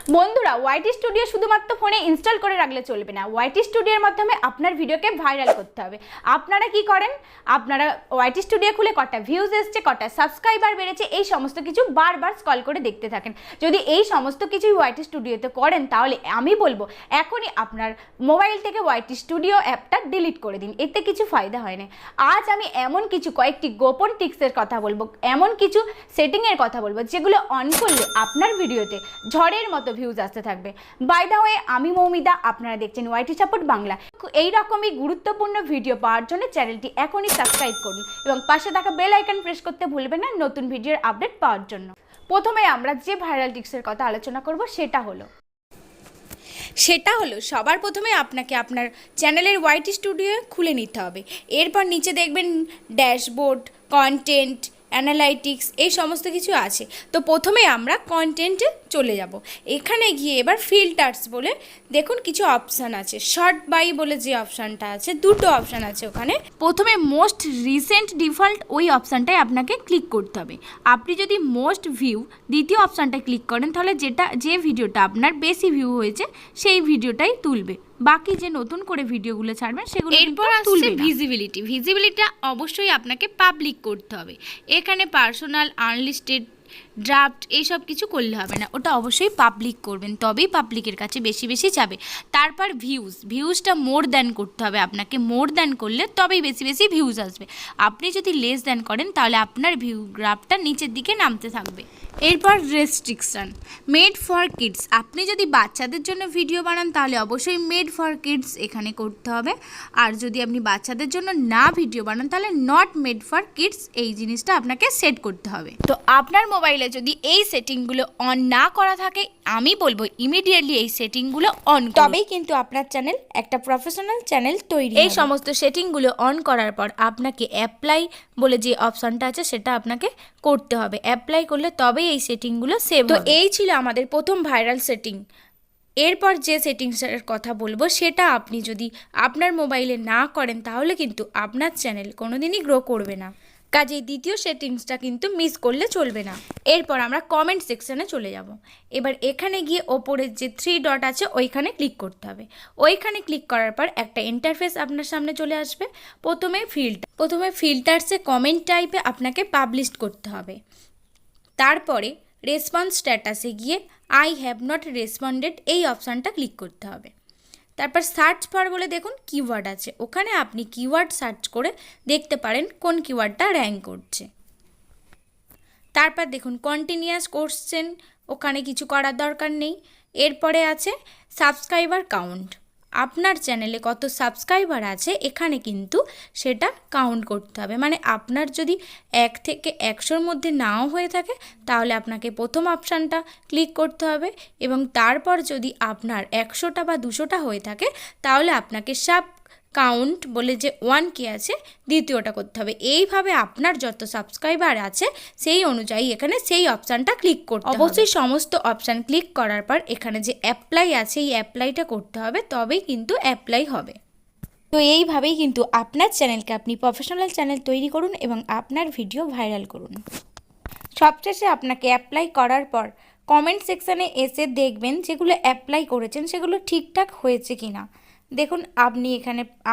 বন্ধুরা, YT studio শুধুমাত্র ফোনে ইনস্টল করে রাখলে চলবে না। ওয়াইটি স্টুডিওর মাধ্যমে আপনার ভিডিওকে ভাইরাল করতে হবে। আপনারা কি করেন? আপনারা ওয়াইটি স্টুডিও খুলে কটা ভিউজ এসছে, কটা সাবস্ক্রাইবার বেড়েছে, এই সমস্ত কিছু বারবার স্ক্রল করে দেখতে থাকেন। যদি এই সমস্ত কিছুই ওয়াইটি স্টুডিওতে করেন তাহলে আমি বলবো এখনই আপনার মোবাইল থেকে ওয়াইটি স্টুডিও অ্যাপটা ডিলিট করে দিন। এতে কিছু ফায়দা হয় না। আজ আমি এমন কিছু কয়েকটি গোপন টিপসের কথা বলবো, এমন কিছু সেটিংয়ের কথা বলবো যেগুলো অন করলে আপনার ভিডিওতে ঝড়ের মতো ভিউজ আসতে থাকবে। বাই দ্য ওয়ে, আমি মৌমিতা, আপনারা দেখছেন ওয়াইটি সাপোর্ট বাংলা। এই রকমই গুরুত্বপূর্ণ ভিডিও পাওয়ার জন্য চ্যানেলটি এখনই সাবস্ক্রাইব করুন এবং পাশে থাকা বেল আইকন প্রেস করতে ভুলবেন না নতুন ভিডিওর আপডেট পাওয়ার জন্য। প্রথমে আমরা যে ভাইরাল টিপসের কথা আলোচনা করব সেটা হলো সবার প্রথমে আপনাকে আপনার চ্যানেলের ওয়াইটি স্টুডিও খুলে নিতে হবে। এরপর নিচে দেখবেন ড্যাশবোর্ড, কন্টেন্ট, অ্যানালাইটিক্স, এই সমস্ত কিছু আছে। তো প্রথমে আমরা কন্টেন্টে চলে যাব। এখানে গিয়ে এবার ফিল্টার্স বলে দেখুন কিছু অপশান আছে। শর্ট বাই বলে যে অপশানটা আছে, দুটো অপশান আছে ওখানে। প্রথমে মোস্ট রিসেন্ট ডিফল্ট ওই অপশানটায় আপনাকে ক্লিক করতে হবে। আপনি যদি মোস্ট ভিউ দ্বিতীয় অপশানটায় ক্লিক করেন তাহলে যে ভিডিওটা আপনার বেশি ভিউ হয়েছে সেই ভিডিওটাই তুলবে। বাকি যে নতুন করে ভিডিওগুলো ছাড়বেন সেগুলো এরপর আসছে ভিজিবিলিটিটা অবশ্যই আপনাকে পাবলিক করতে হবে। এখানে পার্সোনাল, আনলিস্টেড, ড্রাফট এইসব কিছু করলে হবে না, ওটা অবশ্যই পাবলিক করবেন, তবেই পাবলিকের কাছে বেশি বেশি যাবে। তারপর ভিউজটা মোর দ্যান করতে হবে আপনাকে। মোর দ্যান করলে তবেই বেশি বেশি ভিউজ আসবে। আপনি যদি লেস দ্যান করেন তাহলে আপনার ভিউ গ্রাফটা নিচের দিকে নামতে থাকবে। এরপর রেস্ট্রিকশান, মেড ফর কিডস। আপনি যদি বাচ্চাদের জন্য ভিডিও বানান তাহলে অবশ্যই মেড ফর কিডস এখানে করতে হবে। আর যদি আপনি বাচ্চাদের জন্য না ভিডিও বানান তাহলে নট মেড ফর কিডস এই জিনিসটা আপনাকে সেট করতে হবে। তো আপনার মোবাইলে যদি এই সেটিংগুলো অন না করা থাকে আমি বলবো ইমিডিয়েটলি এই সেটিংগুলো অন করুন, তবেই কিন্তু আপনার চ্যানেল একটা প্রফেশনাল চ্যানেল তৈরি। এই সমস্ত সেটিংগুলো অন করার পর আপনাকে অ্যাপ্লাই বলে যে অপশানটা আছে সেটা আপনাকে করতে হবে। অ্যাপ্লাই করলে তবেই এই সেটিংগুলো সেভ হবে। তো এই ছিল আমাদের প্রথম ভাইরাল সেটিং। এরপর যে সেটিংসের কথা বলবো সেটা আপনি যদি আপনার মোবাইলে না করেন তাহলে কিন্তু আপনার চ্যানেল কোনোদিনই গ্রো করবে না। কাজেই দ্বিতীয় সেটিংসটা কিন্তু মিস করলে চলবে না। এরপর আমরা কমেন্ট সেকশানে চলে যাব। এবার এখানে গিয়ে ওপরের যে 3 ডট আছে ওইখানে ক্লিক করতে হবে। ওইখানে ক্লিক করার পর একটা ইন্টারফেস আপনার সামনে চলে আসবে। প্রথমে ফিল্টার্সে কমেন্ট টাইপে আপনাকে পাবলিশ করতে হবে। তারপরে রেসপন্স স্ট্যাটাসে গিয়ে আই হ্যাভ নট রেসপন্ডেড এই অপশানটা ক্লিক করতে হবে। তারপর সার্চ ফর বলে দেখুন কিওয়ার্ড আছে, ওখানে আপনি কিওয়ার্ড সার্চ করে দেখতে পারেন কোন কিওয়ার্ডটা র্যাঙ্ক করছে। তারপর দেখুন কন্টিনিউয়াস কোশ্চেন, ওখানে কিছু করার দরকার নেই। এরপরে আছে সাবস্ক্রাইবার কাউন্ট। আপনার চ্যানেলে কত সাবস্ক্রাইবার আছে এখানে কিন্তু সেটা কাউন্ট করতে হবে। মানে আপনার যদি 1 থেকে 100-র মধ্যে নাও হয়ে থাকে তাহলে আপনাকে প্রথম অপশানটা ক্লিক করতে হবে এবং তারপর যদি আপনার 100টা বা 200টা হয়ে থাকে তাহলে আপনাকে সাব কাউন্ট বলে যে 1K আছে দ্বিতীয়টা করতে হবে। এইভাবে আপনার যত সাবস্ক্রাইবার আছে সেই অনুযায়ী এখানে সেই অপশানটা ক্লিক করতে হবে। অবশ্যই সমস্ত অপশান ক্লিক করার পর এখানে যে অ্যাপ্লাই আছে এই অ্যাপ্লাইটা করতে হবে, তবেই কিন্তু অ্যাপ্লাই হবে। তো এইভাবেই কিন্তু আপনার চ্যানেলকে আপনি প্রফেশনাল চ্যানেল তৈরি করুন এবং আপনার ভিডিও ভাইরাল করুন। সবশেষে আপনাকে অ্যাপ্লাই করার পর কমেন্ট সেকশানে এসে দেখবেন যেগুলো অ্যাপ্লাই করেছেন সেগুলো ঠিকঠাক হয়েছে কি না। দেখুন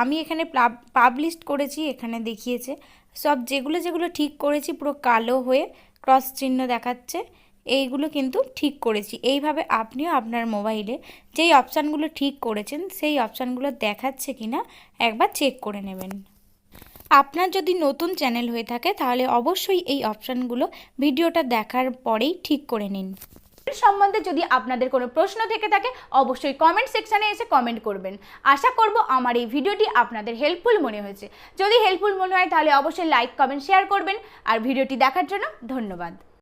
আমি এখানে পাবলিশ করেছি, এখানে দেখিয়েছে সব যেগুলো ঠিক করেছি পুরো কালো হয়ে ক্রস চিহ্ন দেখাচ্ছে, এইগুলো কিন্তু ঠিক করেছি। এইভাবে আপনিও আপনার মোবাইলে যেই অপশানগুলো ঠিক করেছেন সেই অপশানগুলো দেখাচ্ছে কি না একবার চেক করে নেবেন। আপনার যদি নতুন চ্যানেল হয়ে থাকে তাহলে অবশ্যই এই অপশানগুলো ভিডিওটা দেখার পরেই ঠিক করে নিন। সম্বন্ধে যদি আপনাদের কোনো প্রশ্ন থেকে থাকে অবশ্যই কমেন্ট সেকশানে এসে কমেন্ট করবেন। আশা করব আমার এই ভিডিওটি আপনাদের হেল্পফুল মনে হয়েছে। যদি হেল্পফুল মনে হয় তাহলে অবশ্যই লাইক, কমেন্ট, শেয়ার করবেন। আর ভিডিওটি দেখার জন্য ধন্যবাদ।